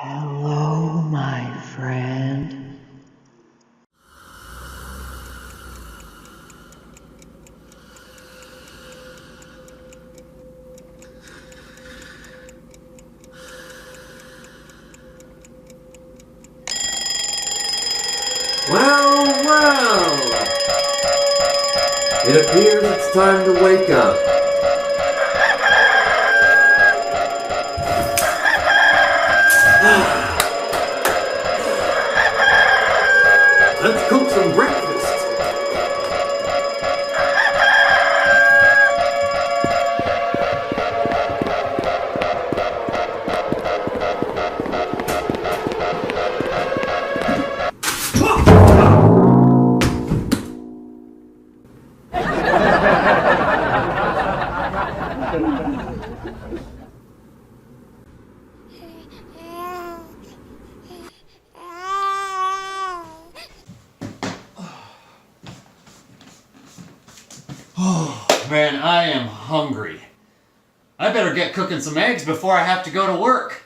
Hello, my friend. Well, it appears it's time to wake up. Let's cook some breakfast. Oh, man, I am hungry. I better get cooking some eggs before I have to go to work.